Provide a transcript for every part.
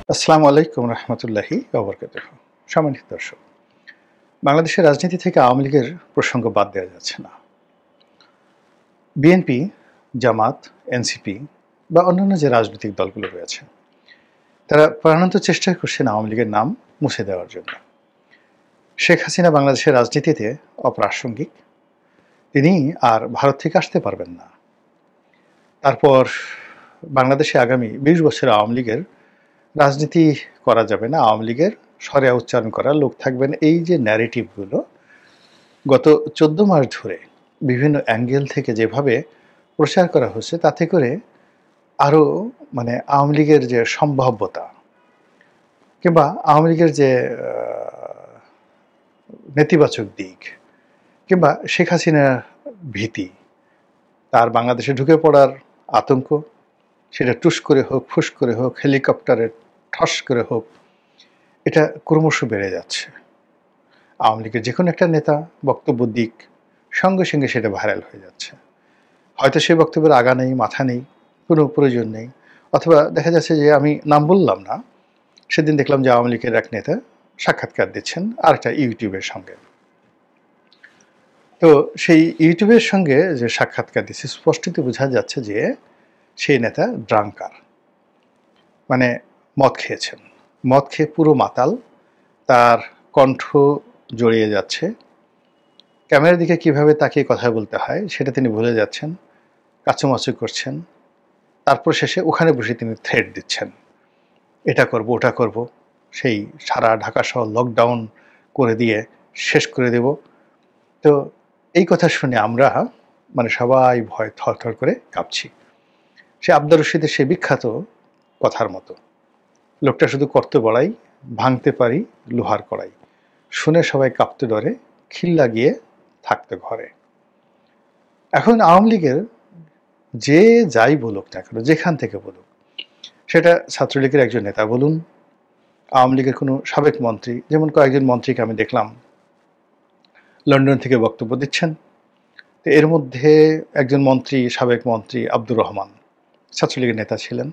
আসসালামু আলাইকুম রহমতুল্লাহি ওবরকাতুহু। সম্মানিত দর্শক, বাংলাদেশের রাজনীতি থেকে আওয়ামী লীগের প্রসঙ্গ বাদ দেওয়া যাচ্ছে না। বিএনপি, জামাত, এনসিপি বা অন্যান্য যে রাজনৈতিক দলগুলো রয়েছে, তারা প্রাণান্ত চেষ্টা করছেন আওয়ামী লীগের নাম মুছে দেওয়ার জন্য। শেখ হাসিনা বাংলাদেশের রাজনীতিতে অপ্রাসঙ্গিক, তিনি আর ভারত থেকে আসতে পারবেন না। তারপর বাংলাদেশে আগামী ২০ বছর আওয়ামী লীগের রাজনীতি করা যাবে না, আওয়ামী লীগের সরিয়া উচ্চারণ করা লোক থাকবেন, এই যে ন্যারেটিভগুলো গত ১৪ মাস ধরে বিভিন্ন অ্যাঙ্গেল থেকে যেভাবে প্রচার করা হচ্ছে, তাতে করে আরও আওয়ামী লীগের যে সম্ভাব্যতা কিংবা আওয়ামী লীগের যে নেতিবাচক দিক কিংবা শেখ হাসিনার ভীতি, তার বাংলাদেশে ঢুকে পড়ার আতঙ্ক, সেটা টুস করে হোক, ফুস করে হোক, হেলিকপ্টারে ঠস করে হোক, এটা ক্রমশ বেড়ে যাচ্ছে। আওয়ামী লীগের যে কোনো একটা নেতা বক্তব্য দিক, সঙ্গে সঙ্গে সেটা ভাইরাল হয়ে যাচ্ছে। হয়তো সেই বক্তব্যের আগা নেই, মাথা নেই, কোনো প্রয়োজন নেই, অথবা দেখা যাচ্ছে যে আমি নাম বললাম না, সেদিন দেখলাম যে আওয়ামী লীগের এক নেতা সাক্ষাৎকার দিচ্ছেন আরেকটা ইউটিউবের সঙ্গে। তো সেই ইউটিউবের সঙ্গে যে সাক্ষাৎকার দিচ্ছে, স্পষ্টতই বোঝা যাচ্ছে যে সেই নেতা ড্রাঙ্কার, মদ খেয়েছেন, মদ খেয়ে পুরো মাতাল, তার কণ্ঠ জড়িয়ে যাচ্ছে, ক্যামেরার দিকে কিভাবে তাকিয়ে কথা বলতে হয় সেটা তিনি ভুলে যাচ্ছেন, কাচুমাচু করছেন। তারপর শেষে ওখানে বসে তিনি থ্রেট দিচ্ছেন, এটা করব, ওটা করব, সেই সারা ঢাকা শহর লকডাউন করে দিয়ে শেষ করে দেব। তো এই কথা শুনে আমরা সবাই ভয় থরথর করে কাঁপছি। সে আব্দুর রশিদের সে বিখ্যাত কথার মতো, লোকটা শুধু করতে বড়াই, ভাঙতে পারি লোহার কড়াই, শুনে সবাই কাঁপতে ডরে, খিল লাগিয়ে থাকতে ঘরে। এখন আওয়ামী লীগের যে যাই বলুক না কেন, যেখান থেকে বলুক, সেটা ছাত্রলীগের একজন নেতা বলুন, আওয়ামী লীগের কোনো সাবেক মন্ত্রী, যেমন কয়েকজন মন্ত্রীকে আমি দেখলাম লন্ডন থেকে বক্তব্য দিচ্ছেন। তো এর মধ্যে একজন মন্ত্রী, সাবেক মন্ত্রী আব্দুর রহমান, ছাত্রলীগের নেতা ছিলেন,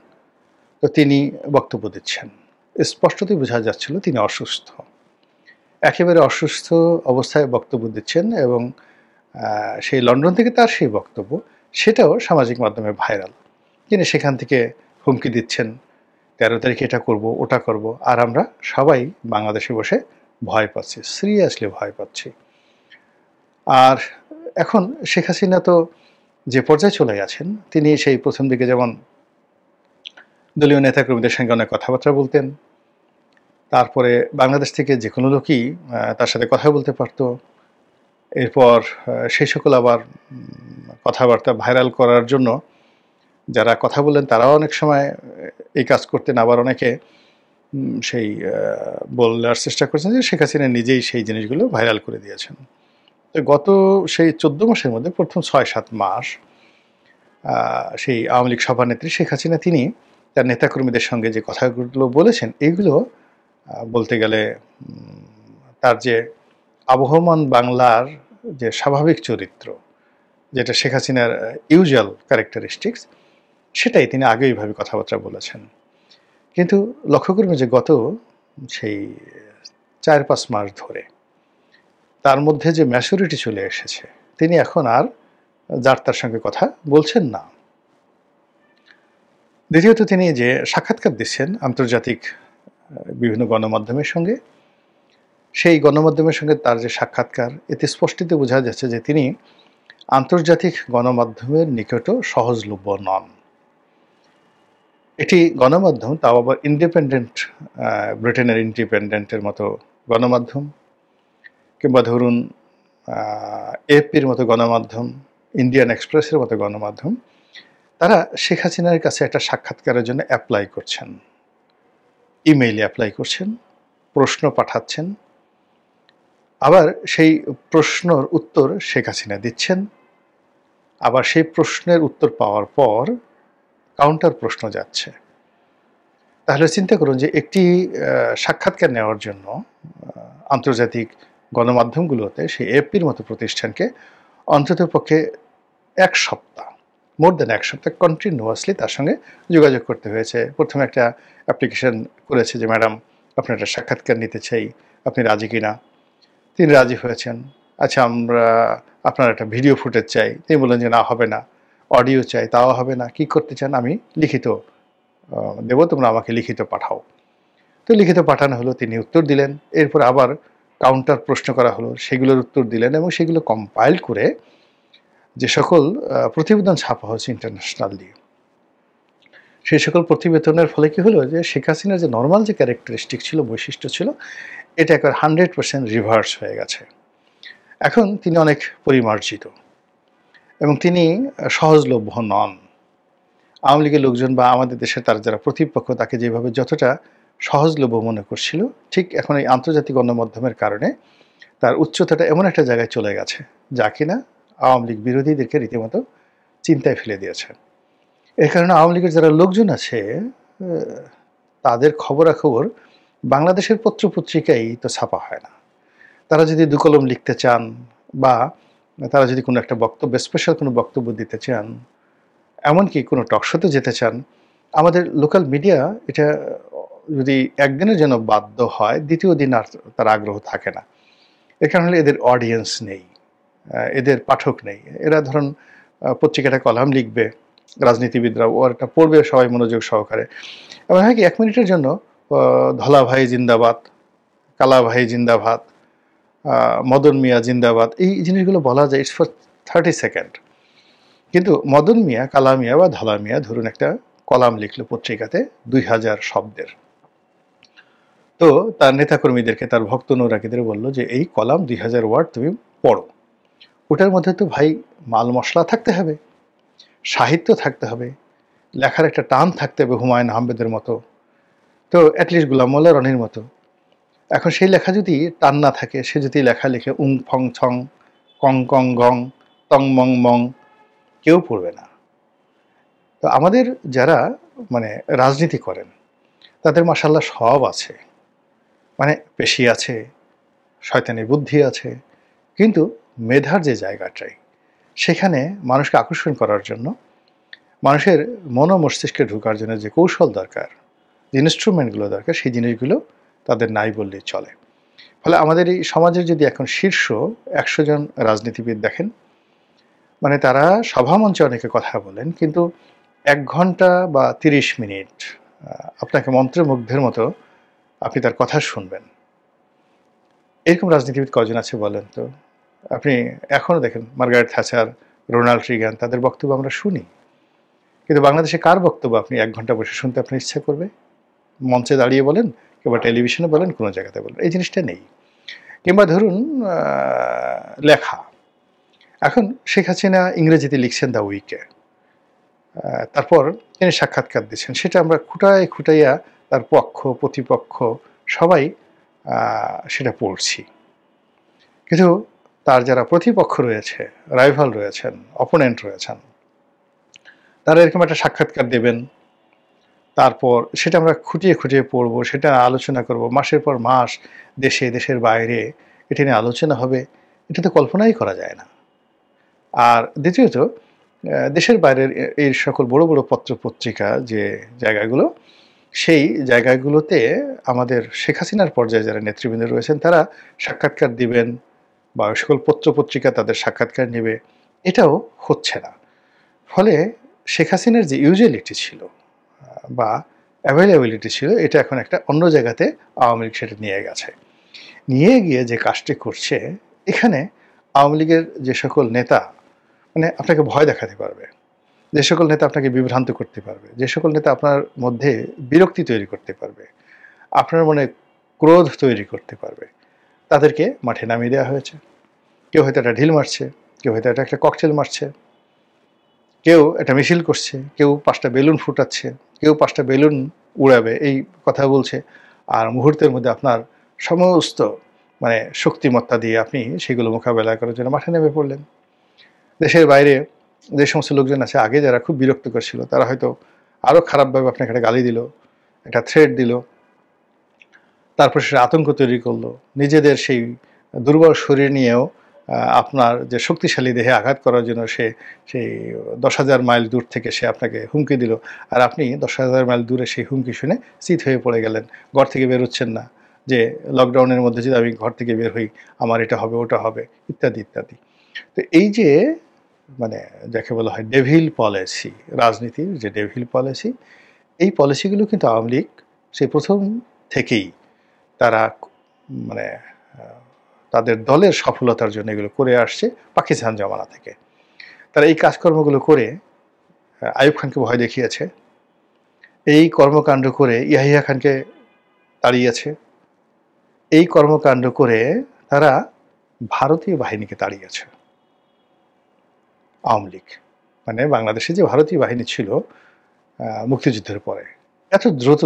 তো তিনি বক্তব্য দিচ্ছেন। স্পষ্টতই বোঝা যাচ্ছিল তিনি অসুস্থ, একেবারে অসুস্থ অবস্থায় বক্তব্য দিচ্ছেন, এবং সেই লন্ডন থেকে তার সেই বক্তব্য, সেটাও সামাজিক মাধ্যমে ভাইরাল। তিনি সেখান থেকে হুমকি দিচ্ছেন, ১৩ তারিখে এটা করব, ওটা করব, আর আমরা সবাই বাংলাদেশে বসে ভয় পাচ্ছি, সিরিয়াসলি ভয় পাচ্ছি। আর এখন শেখ হাসিনা তো যে পর্যায়ে চলে গেছেন, তিনি সেই প্রথম দিকে যেমন দলীয় নেতাকর্মীদের সঙ্গে অনেক কথাবার্তা বলতেন, তারপরে বাংলাদেশ থেকে যে কোনো লোকই তার সাথে কথা বলতে পারত। এরপর সেই সকল আবার কথাবার্তা ভাইরাল করার জন্য যারা কথা বললেন তারাও অনেক সময় এই কাজ করতেন, আবার অনেকে সেই বলার চেষ্টা করছেন যে শেখ হাসিনা নিজেই সেই জিনিসগুলো ভাইরাল করে দিয়েছেন। তো গত সেই ১৪ মাসের মধ্যে প্রথম ৬-৭ মাস সেই আওয়ামী লীগ সভানেত্রী শেখ হাসিনা তিনি তার নেতাকর্মীদের সঙ্গে যে কথাগুলো বলেছেন, এইগুলো বলতে গেলে তার যে আবহমান বাংলার যে স্বাভাবিক চরিত্র, যেটা শেখ হাসিনার ইউজুয়াল ক্যারেক্টারিস্টিক্স, সেটাই তিনি আগে এইভাবে কথাবার্তা বলেছেন। কিন্তু লক্ষ্য করবেন যে গত সেই ৪-৫ মাস ধরে তার মধ্যে যে ম্যাচুরিটি চলে এসেছে, তিনি এখন আর যার তার সঙ্গে কথা বলছেন না। দ্বিতীয়ত, তিনি যে সাক্ষাৎকার দিচ্ছেন আন্তর্জাতিক বিভিন্ন গণমাধ্যমের সঙ্গে, সেই গণমাধ্যমের সঙ্গে তার যে সাক্ষাৎকার, এতে স্পষ্টতই বোঝা যাচ্ছে যে তিনি আন্তর্জাতিক গণমাধ্যমের নিকটও সহজলভ্য নন। এটি গণমাধ্যম, তাও আবার ইন্ডিপেন্ডেন্ট, ব্রিটেনের ইন্ডিপেন্ডেন্টের মতো গণমাধ্যম, কিংবা ধরুন এএফপির মতো গণমাধ্যম, ইন্ডিয়ান এক্সপ্রেসের মতো গণমাধ্যম, তারা শেখ হাসিনার কাছে একটা সাক্ষাৎকারের জন্য অ্যাপ্লাই করছেন, ইমেইলে অ্যাপ্লাই করছেন, প্রশ্ন পাঠাচ্ছেন, আবার সেই প্রশ্নর উত্তর শেখ হাসিনা দিচ্ছেন, আবার সেই প্রশ্নের উত্তর পাওয়ার পর কাউন্টার প্রশ্ন যাচ্ছে। তাহলে চিন্তা করুন যে একটি সাক্ষাৎকার নেওয়ার জন্য আন্তর্জাতিক গণমাধ্যমগুলোতে সেই এএফপির মতো প্রতিষ্ঠানকে অন্ততপক্ষে ১ সপ্তাহ মোর দেন 1 সপ্তাহ কন্টিনিউয়াসলি তার সঙ্গে যোগাযোগ করতে হয়েছে। প্রথমে একটা অ্যাপ্লিকেশন করেছে যে, ম্যাডাম আপনার একটা সাক্ষাৎকার নিতে চাই, আপনি রাজি কিনা? তিনি রাজি হয়েছেন। আচ্ছা, আমরা আপনার একটা ভিডিও ফুটেজ চাই। তিনি বললেন যে, না হবে না। অডিও চাই, তাও হবে না। কি করতে চান? আমি লিখিত দেব, তোমরা আমাকে লিখিত পাঠাও। তো লিখিত পাঠানো হলো, তিনি উত্তর দিলেন। এরপর আবার কাউন্টার প্রশ্ন করা হলো, সেগুলোর উত্তর দিলেন এবং সেগুলো কম্পাইল করে যে সকল প্রতিবেদন ছাপা হয়েছে ইন্টারন্যাশনালি, সেই সকল প্রতিবেদনের ফলে কি হলো যে শেখ হাসিনার যে নর্মাল যে ক্যারেক্টারিস্টিক ছিল, বৈশিষ্ট্য ছিল, এটা একবার 100% রিভার্স হয়ে গেছে। এখন তিনি অনেক পরিমার্জিত এবং তিনি সহজলভ্য নন। আওয়ামী লীগের লোকজন বা আমাদের দেশে তার যারা প্রতিপক্ষ তাকে যেভাবে যতটা সহজলভ্য মনে করছিল, ঠিক এখন এই আন্তর্জাতিক গণমাধ্যমের কারণে তার উচ্চতাটা এমন একটা জায়গায় চলে গেছে যা কিনা আওয়ামী লীগ বিরোধীদেরকে রীতিমতো চিন্তায় ফেলে দিয়েছে। এর কারণে আওয়ামী লীগের যারা লোকজন আছে তাদের খবরাখবর বাংলাদেশের পত্রপত্রিকায় তো ছাপা হয় না। তারা যদি দু কলম লিখতে চান বা তারা যদি কোনো একটা বক্তব্য, স্পেশাল কোনো বক্তব্য দিতে চান, এমনকি কোনো টকশোতে যেতে চান, আমাদের লোকাল মিডিয়া এটা যদি একদিনের জন্য বাধ্য হয়, দ্বিতীয় দিন আর তার আগ্রহ থাকে না। এর কারণে এদের অডিয়েন্স নেই, এদের পাঠক নেই। এরা ধরুন পত্রিকাটা কলাম লিখবে, রাজনীতিবিদরা ওটা পড়বে সবাই মনোযোগ সহকারে। এমন হয় কি 1 মিনিটের জন্য ধলা ভাই জিন্দাবাদ, কালা ভাই জিন্দাবাদ, মদন মিয়া জিন্দাবাদ, এই জিনিসগুলো বলা যায় ইটস ফর 30 সেকেন্ড। কিন্তু মদন মিয়া, কালা মিয়া বা ধলা মিয়া ধরুন একটা কলাম লিখলো পত্রিকাতে 2000 শব্দের, তো তার নেতাকর্মীদেরকে, তার ভক্ত নৌরাকিদের বললো যে এই কলাম 2000 ওয়ার্ড তুমি পড়ো। ওটার মধ্যে তো ভাই মাল মশলা থাকতে হবে, সাহিত্য থাকতে হবে, লেখার একটা টান থাকতে হবে হুমায়ুন আহমেদের মতো, তো অ্যাটলিস্ট গোলাম মোল্লা রনির মতো। এখন সেই লেখা যদি টান না থাকে, সে যদি লেখা লিখে উং ফং ছং, কং কং গং, তং মং মং, কেউ পড়বে না। তো আমাদের যারা মানে রাজনীতি করেন তাদের মাশাআল্লাহ সব আছে, মানে পেশি আছে, শয়তানি বুদ্ধি আছে, কিন্তু মেধার যে জায়গাটাই, সেখানে মানুষকে আকর্ষণ করার জন্য, মানুষের মন ও মস্তিষ্কে ঢোকার জন্য যে কৌশল দরকার, যে ইনস্ট্রুমেন্টগুলো দরকার, সেই জিনিসগুলো তাদের নাই বললেই চলে। ফলে আমাদের এই সমাজের যদি এখন শীর্ষ 100 জন রাজনীতিবিদ দেখেন, মানে তারা সভামঞ্চে অনেকে কথা বলেন, কিন্তু 1 ঘন্টা বা 30 মিনিট আপনাকে মন্ত্রমুগ্ধের মতো আপনি তার কথা শুনবেন। এরকম রাজনীতিবিদ কজন আছে বলেন তো? আপনি এখনও দেখেন মার্গারেট থ্যাচার, রোনাল্ড রিগান, তাদের বক্তব্য আমরা শুনি, কিন্তু বাংলাদেশে কার বক্তব্য আপনি 1 ঘন্টা বসে শুনতে আপনার ইচ্ছা করবে? মঞ্চে দাঁড়িয়ে বলেন কিংবা টেলিভিশনে বলেন, কোনো জায়গাতে বলেন, এই জিনিসটা নেই। কিংবা ধরুন লেখা, এখন শেখ হাসিনা ইংরেজিতে লিখছেন দ্য উইকে, তারপর তিনি সাক্ষাৎকার দিচ্ছেন, সেটা আমরা খুঁটাইয়া তার পক্ষ প্রতিপক্ষ সবাই সেটা পড়ছি। কিন্তু তার যারা প্রতিপক্ষ রয়েছে, রাইভাল রয়েছেন, অপোনেন্ট রয়েছেন, তারা এরকম একটা সাক্ষাৎকার দেবেন, তারপর সেটা আমরা খুঁটিয়ে খুঁটিয়ে পড়বো, সেটা আলোচনা করব, মাসের পর মাস দেশে দেশের বাইরে এটা নিয়ে আলোচনা হবে, এটা তো কল্পনাই করা যায় না। আর দ্বিতীয়ত, দেশের বাইরের এই সকল বড় বড় পত্রপত্রিকা যে জায়গাগুলো, সেই জায়গাগুলোতে আমাদের শেখ হাসিনার পর্যায়ে যারা নেতৃবৃন্দ রয়েছেন তারা সাক্ষাৎকার দিবেন বা সকল পত্রপত্রিকা তাদের সাক্ষাৎকার নেবে, এটাও হচ্ছে না। ফলে শেখ হাসিনার যে ইউজুয়ালিটি ছিল বা অ্যাভেলেবিলিটি ছিল, এটা এখন একটা অন্য জায়গাতে আওয়ামী লীগ সেটা নিয়ে গেছে। নিয়ে গিয়ে যে কাজটি করছে, এখানে আওয়ামী লীগের যে সকল নেতা মানে আপনাকে ভয় দেখাতে পারবে, যে সকল নেতা আপনাকে বিভ্রান্ত করতে পারবে, যে সকল নেতা আপনার মধ্যে বিরক্তি তৈরি করতে পারবে, আপনার মনে ক্রোধ তৈরি করতে পারবে, তাদেরকে মাঠে নামিয়ে দেওয়া হয়েছে। কেউ হয়তো একটা ঢিল মারছে, কেউ হয়তো একটা ককটেল মারছে, কেউ একটা মিছিল করছে, কেউ 5টা বেলুন ফুটাচ্ছে, কেউ 5টা বেলুন উড়াবে এই কথা বলছে, আর মুহূর্তের মধ্যে আপনার সমস্ত মানে শক্তিমত্তা দিয়ে আপনি সেগুলো মোকাবেলা করার জন্য মাঠে নেমে পড়লেন। দেশের বাইরে যে সমস্ত লোকজন আছে আগে যারা খুব বিরক্তকর ছিল, তারা হয়তো আরও খারাপভাবে আপনাকে একটা গালি দিল, একটা থ্রেট দিল, তারপর সে আতঙ্ক তৈরি করলো, নিজেদের সেই দুর্বল শরীর নিয়েও আপনার যে শক্তিশালী দেহে আঘাত করার জন্য সে সেই 10,000 মাইল দূর থেকে সে আপনাকে হুমকি দিল, আর আপনি 10,000 মাইল দূরে সেই হুমকি শুনে চিত হয়ে পড়ে গেলেন, ঘর থেকে বেরোচ্ছেন না, যে লকডাউনের মধ্যে যদি আমি ঘর থেকে বের হই আমার এটা হবে ওটা হবে ইত্যাদি ইত্যাদি। তো এই যে মানে যাকে বলা হয় ডেভিল পলিসি, রাজনীতির যে ডেভিল পলিসি, এই পলিসিগুলো কিন্তু আওয়ামী লীগ সেই প্রথম থেকেই তারা মানে তাদের দলের সফলতার জন্য এগুলো করে আসছে পাকিস্তান জমানা থেকে। তারা এই কাজকর্মগুলো করে আইয়ুব খানকে ভয় দেখিয়েছে, এই কর্মকাণ্ড করে ইয়াহিয়া খানকে তাড়িয়েছে, এই কর্মকাণ্ড করে তারা ভারতীয় বাহিনীকে তাড়িয়েছে। আওয়ামী লীগ মানে বাংলাদেশে যে ভারতীয় বাহিনী ছিল মুক্তিযুদ্ধের পরে এত দ্রুত,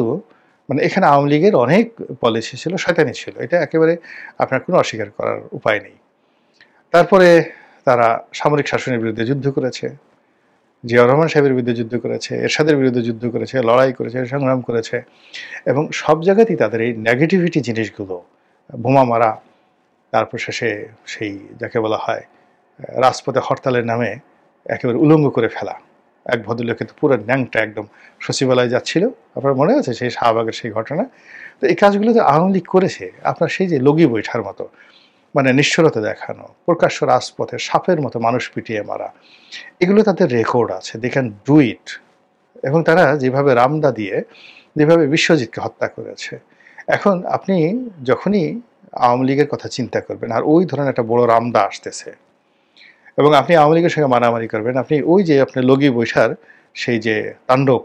মানে এখানে আওয়ামী লীগের অনেক পলিসি ছিল, শয়তানি ছিল, এটা একেবারে আপনার কোনো অস্বীকার করার উপায় নেই। তারপরে তারা সামরিক শাসনের বিরুদ্ধে যুদ্ধ করেছে, জিয়াউর রহমান সাহেবের বিরুদ্ধে যুদ্ধ করেছে, এরশাদের বিরুদ্ধে যুদ্ধ করেছে, লড়াই করেছে, সংগ্রাম করেছে, এবং সব জায়গাতেই তাদের এই নেগেটিভিটি জিনিসগুলো, বোমা মারা, তারপর শেষে সেই যাকে বলা হয় রাজপথে হরতালের নামে একেবারে উলঙ্গ করে ফেলা। এক ভদ্রলোক কিন্তু পুরো ন্যাংটা একদম সচিবালয়ে যাচ্ছিল, আপনার মনে আছে সেই শাহবাগের সেই ঘটনা। তো এই কাজগুলো তো আওয়ামী লীগ করেছে, আপনার সেই যে লগি বৈঠার মতো মানে নিশ্চলতা দেখানো, প্রকাশ্য রাজপথে সাপের মতো মানুষ পিটিয়ে মারা, এগুলো তাদের রেকর্ড আছে, দে ক্যান ডু ইট। এবং তারা যেভাবে রামদা দিয়ে যেভাবে বিশ্বজিৎকে হত্যা করেছে, এখন আপনি যখনই আওয়ামী লীগের কথা চিন্তা করবেন আর ওই ধরনের একটা বড় রামদা আসতেছে এবং আপনি আওয়ামী লীগের সঙ্গে মারামারি করবেন, আপনি ওই যে আপনি লগি বৈশার সেই যে তাণ্ডব,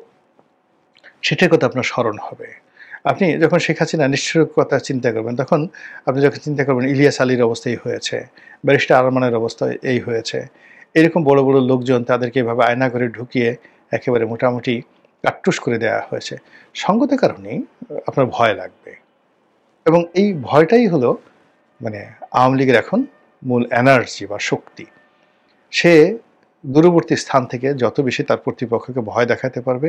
সেটার কথা আপনার স্মরণ হবে। আপনি যখন শেখ হাসিনা নিশ্চয়ই কথা চিন্তা করবেন, তখন আপনি যখন চিন্তা করবেন ইলিয়াস আলীর অবস্থাই হয়েছে, ব্যারিস্টার আরমানের অবস্থা এই হয়েছে, এরকম বড় বড় লোকজন তাদেরকে এভাবে আয়না করে ঢুকিয়ে একেবারে মোটামুটি কাট্টুস করে দেওয়া হয়েছে। সঙ্গত কারণেই আপনার ভয় লাগবে, এবং এই ভয়টাই হলো মানে আওয়ামী লীগের এখন মূল এনার্জি বা শক্তি। সে দূরবর্তী স্থান থেকে যত বেশি তার প্রতিপক্ষকে ভয় দেখাতে পারবে।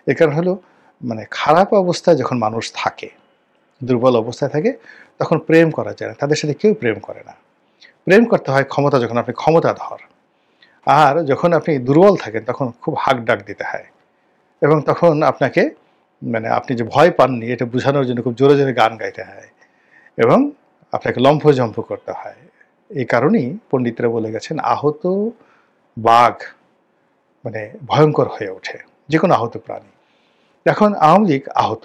এর কারণ হলো মানে খারাপ অবস্থায় যখন মানুষ থাকে, দুর্বল অবস্থায় থাকে, তখন প্রেম করা যায় না, তাদের সাথে কেউ প্রেম করে না। প্রেম করতে হয় ক্ষমতা, যখন আপনি ক্ষমতাধর। আর যখন আপনি দুর্বল থাকেন তখন খুব হাক ডাক দিতে হয়, এবং তখন আপনাকে মানে আপনি যে ভয় পাননি এটা বোঝানোর জন্য খুব জোরে জোরে গান গাইতে হয় এবং আপনাকে লম্ফঝম্প করতে হয়। এই কারণেই পণ্ডিতরা বলে গেছেন আহত বাঘ মানে ভয়ঙ্কর হয়ে ওঠে, যে কোনো আহত প্রাণী। এখন আওয়ামী লীগ আহত,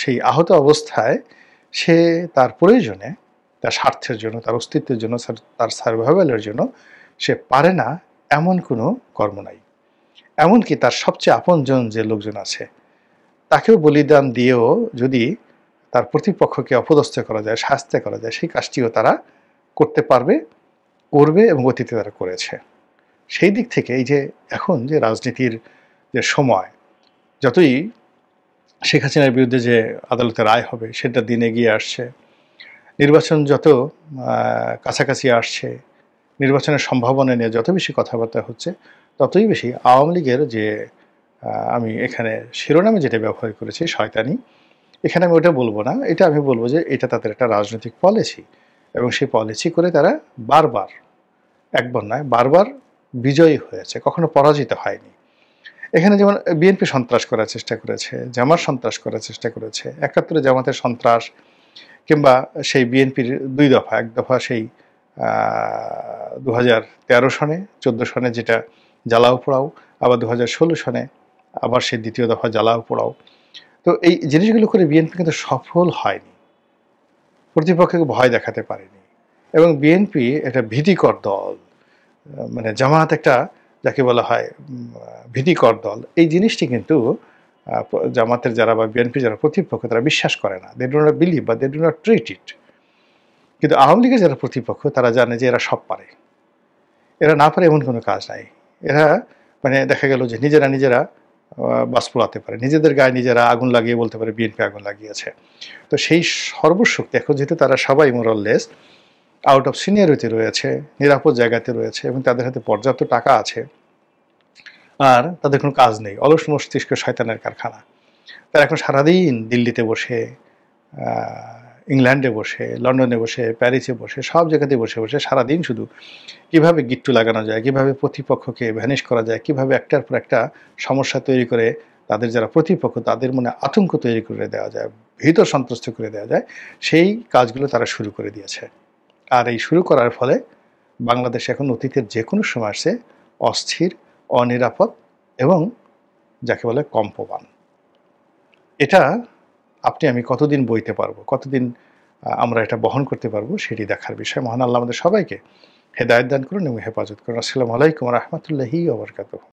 সেই আহত অবস্থায় সে তার প্রয়োজনে, তার স্বার্থের জন্য, তার অস্তিত্বের জন্য, তার সার্ভাইভালের জন্য সে পারে না এমন কোনো কর্ম নাই। এমনকি তার সবচেয়ে আপনজন যে লোকজন আছে তাকেও বলিদান দিয়েও যদি তার প্রতিপক্ষকে অপদস্থ করা যায়, শাস্তি করা যায়, সেই কাজটিও তারা করতে পারবে, করবে, এবং অতীতে তারা করেছে। সেই দিক থেকে এই যে এখন যে রাজনীতির যে সময়, যতই শেখ হাসিনার বিরুদ্ধে যে আদালতের রায় হবে সেটা দিন এগিয়ে আসছে, নির্বাচন যত কাছাকাছি আসছে, নির্বাচনের সম্ভাবনা নিয়ে যত বেশি কথাবার্তা হচ্ছে, ততই বেশি আওয়ামী লীগের যে আমি এখানে শিরোনামে যেটা ব্যবহার করেছি শয়তানি, এখানে আমি ওটা বলবো না, এটা আমি বলবো যে এটা তাদের একটা রাজনৈতিক পলিসি, এবং সেই পলিসি করে তারা বারবার, একবার নয় বারবার বিজয়ী হয়েছে, কখনো পরাজিত হয়নি। এখানে যেমন বিএনপি সন্ত্রাস করার চেষ্টা করেছে, জামাত সন্ত্রাস করার চেষ্টা করেছে, ৭১ জামাতের সন্ত্রাস, কিংবা সেই বিএনপির দুই দফা, এক দফা সেই 2013 সনে 14 সনে যেটা জ্বালাও পোড়াও, আবার 2016 সনে আবার সেই দ্বিতীয় দফা জ্বালাও পোড়াও। তো এই জিনিসগুলো করে বিএনপি কিন্তু সফল হয়নি, প্রতিপক্ষকে ভয় দেখাতে পারেনি, এবং বিএনপি একটা ভীতিকর দল, মানে জামাত একটা যাকে বলা হয় ভীতিকর দল, এই জিনিসটি কিন্তু জামাতের যারা বা বিএনপি যারা প্রতিপক্ষ তারা বিশ্বাস করে না, দে ডু নট বিলিভ বা দে ডু নট ট্রিট ইট। কিন্তু আওয়ামী লীগের যারা প্রতিপক্ষ তারা জানে যে এরা সব পারে, এরা না পারে এমন কোনো কাজ নাই। এরা মানে দেখা গেল যে নিজেরা বাস পোড়াতে পারে, নিজেদের গায়ে নিজেরা আগুন লাগিয়ে বলতে পারে বিএনপি আগুন লাগিয়েছে। তো সেই সর্বশক্তি এখন যেহেতু তারা সবাই মোরাললেস আউট অফ সিনিয়রিটি রয়েছে, নিরাপদ জায়গাতে রয়েছে, এবং তাদের হাতে পর্যাপ্ত টাকা আছে, আর তাদের কোনো কাজ নেই, অলস মস্তিষ্ক শয়তানের কারখানা। তারা এখন সারাদিন দিল্লিতে বসে ইংল্যান্ডে বসে, লন্ডনে বসে, প্যারিসে বসে, সব জায়গাতে বসে বসে সারাদিন শুধু কীভাবে গিট্টু লাগানো যায়, কীভাবে প্রতিপক্ষকে ভ্যানিশ করা যায়, কীভাবে একটার পর একটা সমস্যা তৈরি করে তাদের যারা প্রতিপক্ষ তাদের মনে আতঙ্ক তৈরি করে দেওয়া যায়, ভীত সন্ত্রস্ত করে দেওয়া যায়, সেই কাজগুলো তারা শুরু করে দিয়েছে। আর এই শুরু করার ফলে বাংলাদেশ এখন অতীতের যে কোনো সময় আসছে অস্থির, অনিরাপদ এবং যাকে বলে কম্পমান। এটা আপনি আমি কতদিন বইতে পারবো, কতদিন আমরা এটা বহন করতে পারবো সেটি দেখার বিষয়। মহান আল্লাহ আমাদের সবাইকে হেদায়েত দান করুন এবং হেফাজত করুন। আসসালামু আলাইকুম ওয়া রাহমাতুল্লাহি ওয়া বারাকাতুহু।